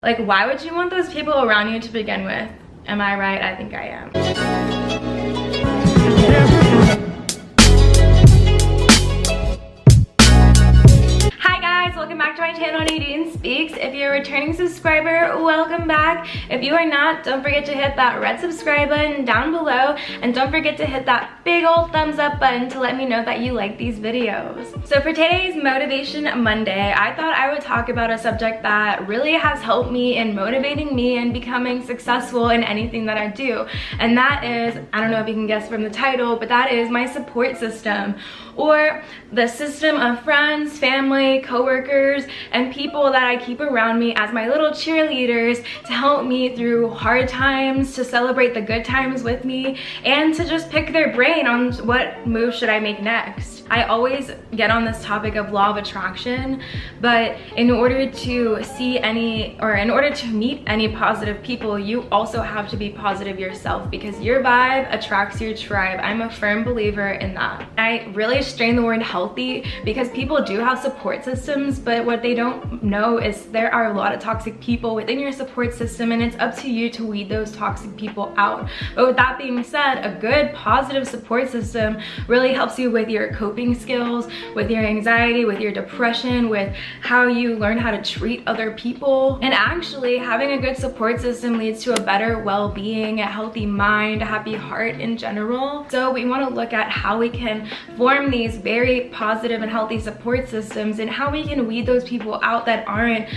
Like, why would you want those people around you to begin with? Am I right? I think I am. Welcome back to my channel, Nadinespeaks. If you're a returning subscriber, welcome back. If you are not, don't forget to hit that red subscribe button down below, and don't forget to hit that big old thumbs up button to let me know that you like these videos. So for today's Motivation Monday, I thought I would talk about a subject that really has helped me in motivating me and becoming successful in anything that I do. And that is, I don't know if you can guess from the title, but that is my support system, or the system of friends, family, coworkers, and people that I keep around me as my little cheerleaders to help me through hard times, to celebrate the good times with me, and to just pick their brain on what move should I make next. I always get on this topic of law of attraction, but in order to in order to meet any positive people, you also have to be positive yourself, because your vibe attracts your tribe. I'm a firm believer in that. I really strain the word healthy because people do have support systems, but what they don't know is there are a lot of toxic people within your support system, and it's up to you to weed those toxic people out. But with that being said, a good positive support system really helps you with your coping skills, with your anxiety, with your depression, with how you learn how to treat other people. And actually, having a good support system leads to a better well-being, a healthy mind, a happy heart in general. So we want to look at how we can form these very positive and healthy support systems, and how we can weed those people out that aren't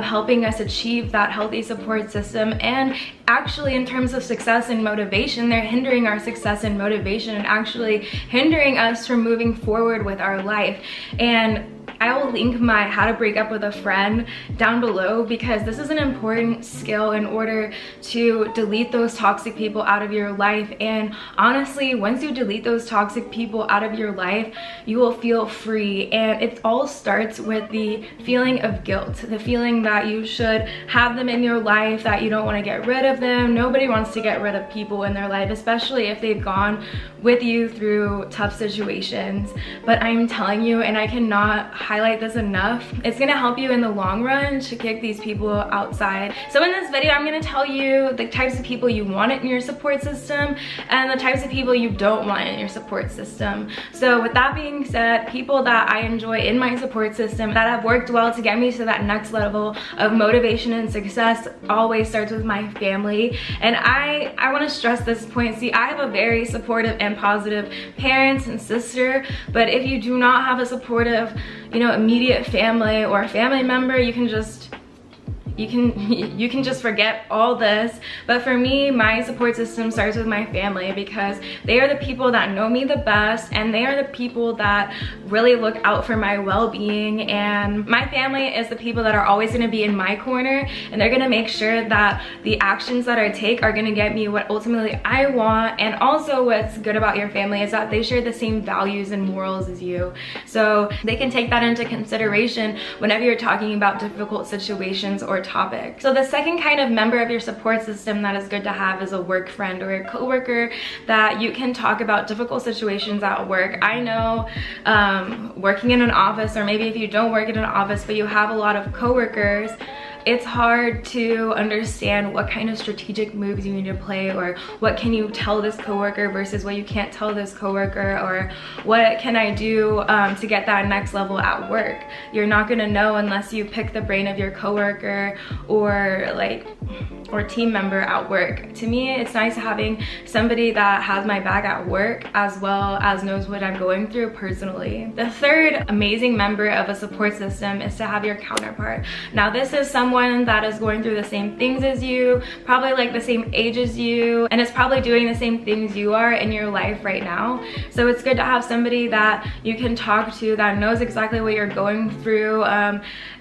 helping us achieve that healthy support system. And actually, in terms of success and motivation, they're hindering our success and motivation, and actually hindering us from moving forward with our life. And I will link my how to break up with a friend down below, because this is an important skill in order to delete those toxic people out of your life. And honestly, once you delete those toxic people out of your life, you will feel free. And it all starts with the feeling of guilt, the feeling that you should have them in your life, that you don't want to get rid of them. Nobody wants to get rid of people in their life, especially if they've gone with you through tough situations. But I'm telling you, and I cannot highlight this enough, it's gonna help you in the long run to kick these people outside. So in this video, I'm gonna tell you the types of people you want in your support system and the types of people you don't want in your support system. So with that being said, people that I enjoy in my support system that have worked well to get me to that next level of motivation and success always starts with my family. And I want to stress this point. See, I have a very supportive and positive parents and sister, but if you do not have a supportive, immediate family or a family member, you can just forget all this. But for me, my support system starts with my family, because they are the people that know me the best, and they are the people that really look out for my well-being. And my family is the people that are always going to be in my corner, and they're going to make sure that the actions that I take are going to get me what ultimately I want. And also, what's good about your family is that they share the same values and morals as you, so they can take that into consideration whenever you're talking about difficult situations or topic. So the second kind of member of your support system that is good to have is a work friend or a coworker that you can talk about difficult situations at work. I know working in an office, or maybe if you don't work in an office but you have a lot of coworkers, it's hard to understand what kind of strategic moves you need to play, or what can you tell this coworker versus what you can't tell this coworker, or what can I do to get that next level at work. You're not gonna know unless you pick the brain of your coworker or team member at work. To me, it's nice having somebody that has my back at work as well as knows what I'm going through personally. The third amazing member of a support system is to have your counterpart. Now, this is someone that is going through the same things as you, probably like the same age as you, and is probably doing the same things you are in your life right now. So it's good to have somebody that you can talk to that knows exactly what you're going through,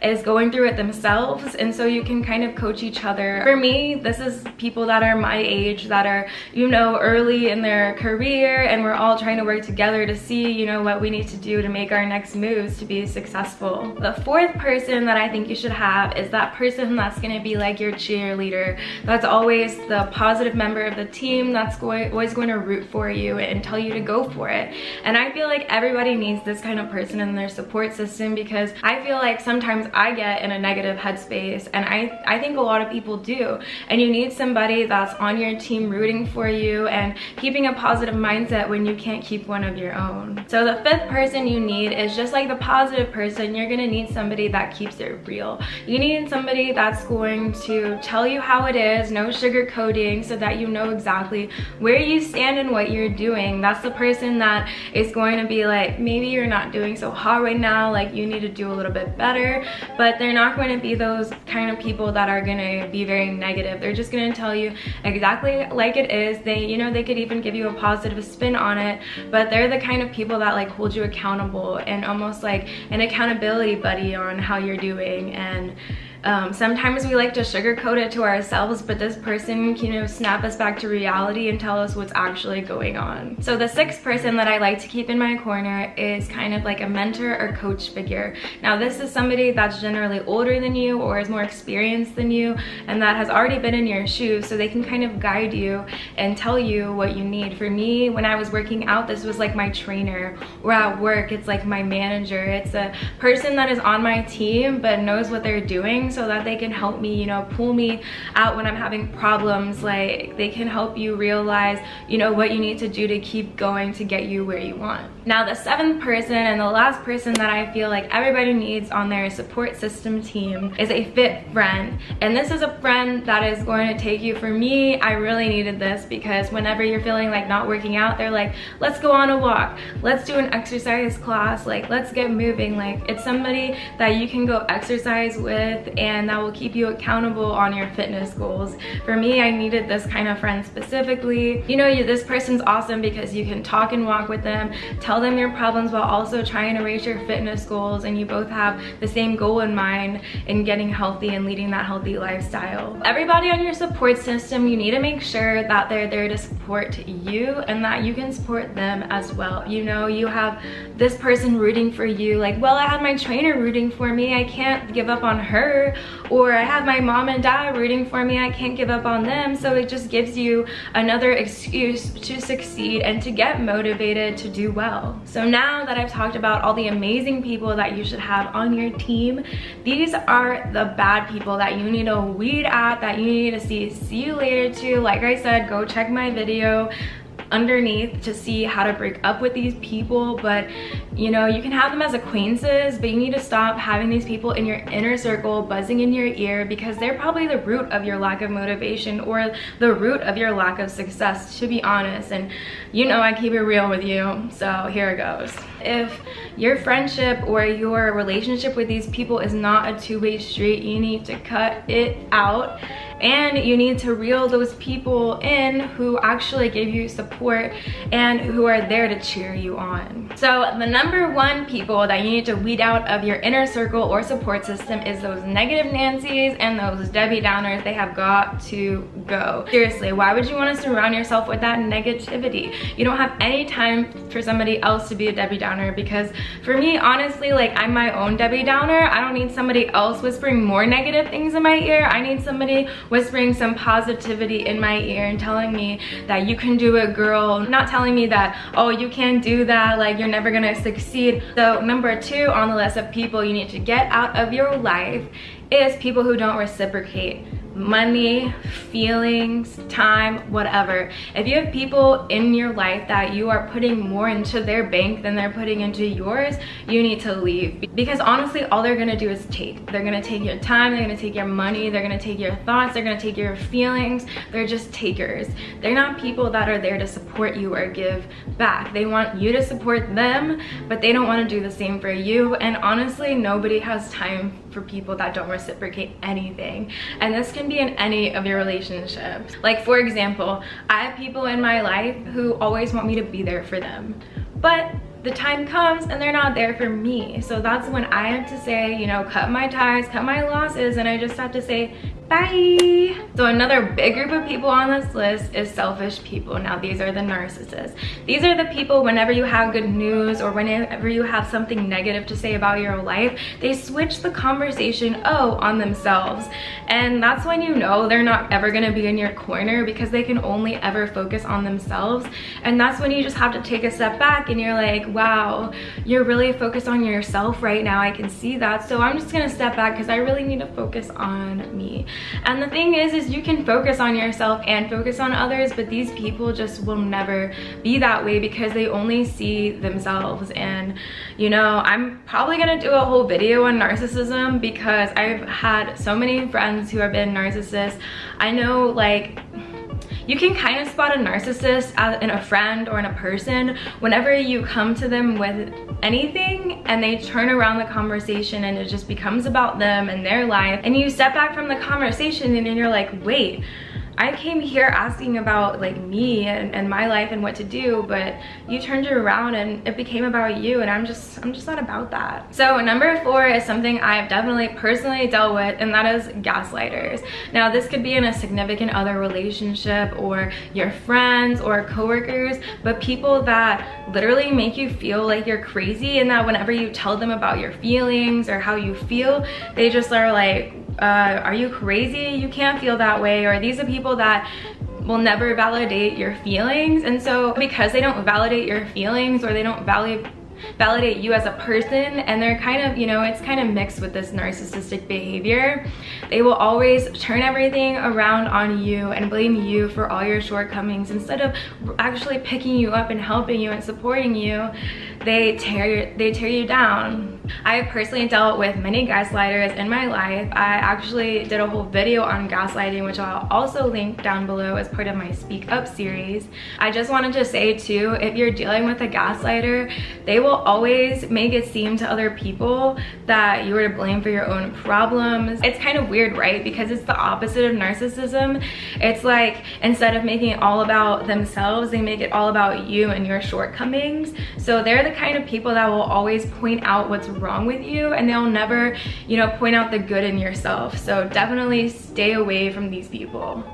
is going through it themselves, and so you can kind of coach each other. For me, this is people that are my age, that are, early in their career, and we're all trying to work together to see, what we need to do to make our next moves to be successful. The fourth person that I think you should have is that person that's going to be like your cheerleader, that's always the positive member of the team, that's always going to root for you and tell you to go for it. And I feel like everybody needs this kind of person in their support system, because I feel like sometimes I get in a negative headspace, and I think a lot of people do, and you need somebody that's on your team rooting for you and keeping a positive mindset when you can't keep one of your own. So the fifth person you need is just like the positive person. You're gonna need somebody that keeps it real. You need somebody that's going to tell you how it is, no sugarcoating, so that you know exactly where you stand and what you're doing. That's the person that is going to be like, maybe you're not doing so hot right now, like you need to do a little bit better, but they're not going to be those kind of people that are going to be very negative. They're just going to tell you exactly like it is. They, you know, they could even give you a positive spin on it, but they're the kind of people that like hold you accountable and almost like an accountability buddy on how you're doing. And sometimes we like to sugarcoat it to ourselves, but this person can, you know, snap us back to reality and tell us what's actually going on. So the sixth person that I like to keep in my corner is kind of like a mentor or coach figure. Now this is somebody that's generally older than you or is more experienced than you and that has already been in your shoes, so they can kind of guide you and tell you what you need. For me, when I was working out, this was like my trainer, or at work, it's like my manager. It's a person that is on my team but knows what they're doing, so that they can help me, you know, pull me out when I'm having problems. Like they can help you realize, you know, what you need to do to keep going to get you where you want. Now the seventh person and the last person that I feel like everybody needs on their support system team is a fit friend. And this is a friend that is going to take you. For me, I really needed this because whenever you're feeling like not working out, they're like, let's go on a walk, let's do an exercise class, like let's get moving. Like it's somebody that you can go exercise with and that will keep you accountable on your fitness goals. For me, I needed this kind of friend specifically. You know, this person's awesome because you can talk and walk with them, tell them your problems while also trying to reach your fitness goals, and you both have the same goal in mind in getting healthy and leading that healthy lifestyle. Everybody on your support system, you need to make sure that they're there to support you and that you can support them as well. You know, you have this person rooting for you, like, well, I have my trainer rooting for me, I can't give up on her. Or I have my mom and dad rooting for me, I can't give up on them. So it just gives you another excuse to succeed and to get motivated to do well. So now that I've talked about all the amazing people that you should have on your team, these are the bad people that you need to weed out, that you need to see you later to. Like I said, go check my video underneath to see how to break up with these people. But you know, you can have them as acquaintances, but you need to stop having these people in your inner circle buzzing in your ear, because they're probably the root of your lack of motivation or the root of your lack of success, to be honest. And you know, I keep it real with you, so here it goes. If your friendship or your relationship with these people is not a two-way street, you need to cut it out. And you need to reel those people in who actually give you support and who are there to cheer you on. So the number one people that you need to weed out of your inner circle or support system is those negative Nancys and those Debbie Downers. They have got to go. Seriously, why would you want to surround yourself with that negativity? You don't have any time for somebody else to be a Debbie Downer, because for me, honestly, like, I'm my own Debbie Downer. I don't need somebody else whispering more negative things in my ear. I need somebody whispering some positivity in my ear and telling me that you can do it, girl. Not telling me that, oh, you can't do that, like you're never gonna succeed. So number two on the list of people you need to get out of your life is people who don't reciprocate money, feelings, time, whatever. If you have people in your life that you are putting more into their bank than they're putting into yours, you need to leave. Because honestly, all they're gonna do is take. They're gonna take your time, they're gonna take your money, they're gonna take your thoughts, they're gonna take your feelings. They're just takers. They're not people that are there to support you or give back. They want you to support them, but they don't wanna do the same for you. And honestly, nobody has time for people that don't reciprocate anything. And this can be in any of your relationships. Like, for example, I have people in my life who always want me to be there for them, but the time comes and they're not there for me. So that's when I have to say, you know, cut my ties, cut my losses, and I just have to say, Bye. So another big group of people on this list is selfish people. Now these are the narcissists. These are the people, whenever you have good news or whenever you have something negative to say about your life, they switch the conversation on themselves. And that's when you know they're not ever going to be in your corner, because they can only ever focus on themselves. And that's when you just have to take a step back and you're like, wow, you're really focused on yourself right now. I can see that. So I'm just going to step back because I really need to focus on me. And the thing is you can focus on yourself and focus on others, but these people just will never be that way because they only see themselves. And you know, I'm probably gonna do a whole video on narcissism because I've had so many friends who have been narcissists. I know, like, you can kind of spot a narcissist in a friend or in a person whenever you come to them with anything and they turn around the conversation and it just becomes about them and their life, and you step back from the conversation and then you're like, wait, I came here asking about like me and my life and what to do, but you turned it around and it became about you, and I'm just not about that. So number 4 is something I've definitely personally dealt with, and that is gaslighters. Now this could be in a significant other relationship or your friends or coworkers, but people that literally make you feel like you're crazy, and that whenever you tell them about your feelings or how you feel, they just are like, are you crazy? You can't feel that way. Or these are people that will never validate your feelings. And so because they don't validate your feelings, or they don't validate you as a person, and they're kind of, you know, it's kind of mixed with this narcissistic behavior, they will always turn everything around on you and blame you for all your shortcomings instead of actually picking you up and helping you and supporting you. They tear you down. I have personally dealt with many gaslighters in my life. I actually did a whole video on gaslighting, which I'll also link down below as part of my Speak Up series. I just wanted to say too, if you're dealing with a gaslighter, they will always make it seem to other people that you are to blame for your own problems. It's kind of weird, right? Because it's the opposite of narcissism. It's like, instead of making it all about themselves, they make it all about you and your shortcomings. So they're the kind of people that will always point out what's wrong with you, and they'll never, you know, point out the good in yourself. So definitely stay away from these people.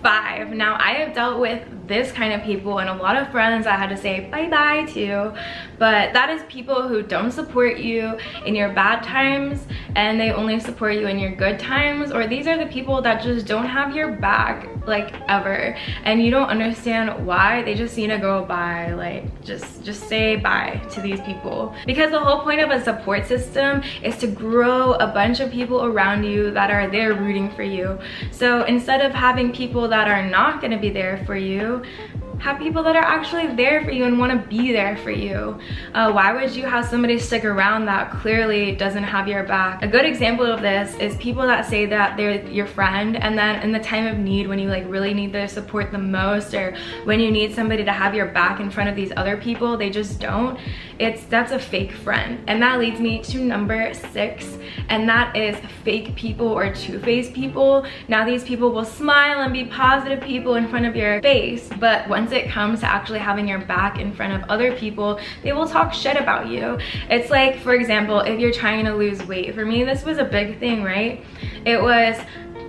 5. Now I have dealt with this kind of people, and a lot of friends I had to say bye-bye to, but that is people who don't support you in your bad times and they only support you in your good times. Or these are the people that just don't have your back, like, ever, and you don't understand why. They just need to go by. Like, just say bye to these people, because the whole point of a support system is to grow a bunch of people around you that are there rooting for you. So instead of having people that are not going to be there for you, have people that are actually there for you and want to be there for you. Why would you have somebody stick around that clearly doesn't have your back? A good example of this is people that say that they're your friend, and then in the time of need, when you like really need their support the most, or when you need somebody to have your back in front of these other people, they just don't. That's a fake friend. And that leads me to number 6, and that is fake people or two-faced people. Now these people will smile and be positive people in front of your face, but once it comes to actually having your back in front of other people, they will talk shit about you. It's like, for example, if you're trying to lose weight. For me, this was a big thing, right? It was,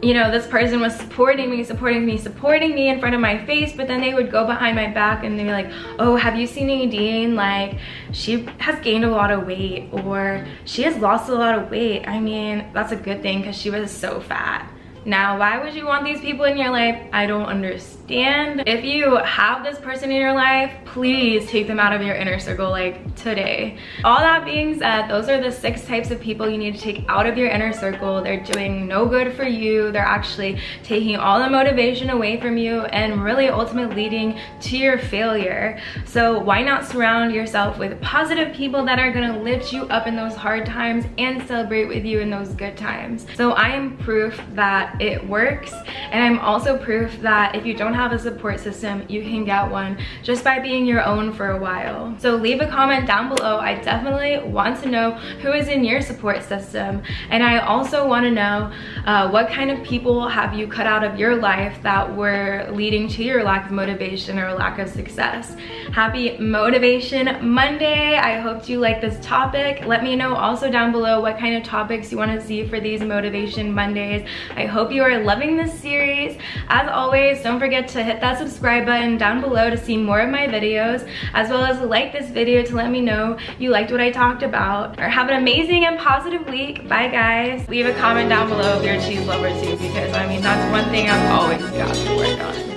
you know, this person was supporting me in front of my face, but then they would go behind my back and they'd be like, oh, have you seen Nadine? Like, she has gained a lot of weight, or she has lost a lot of weight. I mean, that's a good thing because she was so fat. Now, why would you want these people in your life? I don't understand. If you have this person in your life, please take them out of your inner circle, like today. All that being said, those are the 6 types of people you need to take out of your inner circle. They're doing no good for you. They're actually taking all the motivation away from you and really ultimately leading to your failure. So why not surround yourself with positive people that are gonna lift you up in those hard times and celebrate with you in those good times? So I am proof that it works, and I'm also proof that if you don't have a support system, you can get one just by being your own for a while. So leave a comment down below. I definitely want to know who is in your support system, and I also want to know what kind of people have you cut out of your life that were leading to your lack of motivation or lack of success. Happy Motivation Monday. I hope you like this topic. Let me know also down below what kind of topics you want to see for these Motivation Mondays. I hope hope you are loving this series. As always, don't forget to hit that subscribe button down below to see more of my videos, as well as like this video to let me know you liked what I talked about. Or have an amazing and positive week. Bye guys. Leave a comment down below if you're a cheese lover too, because I mean that's one thing I've always got to work on.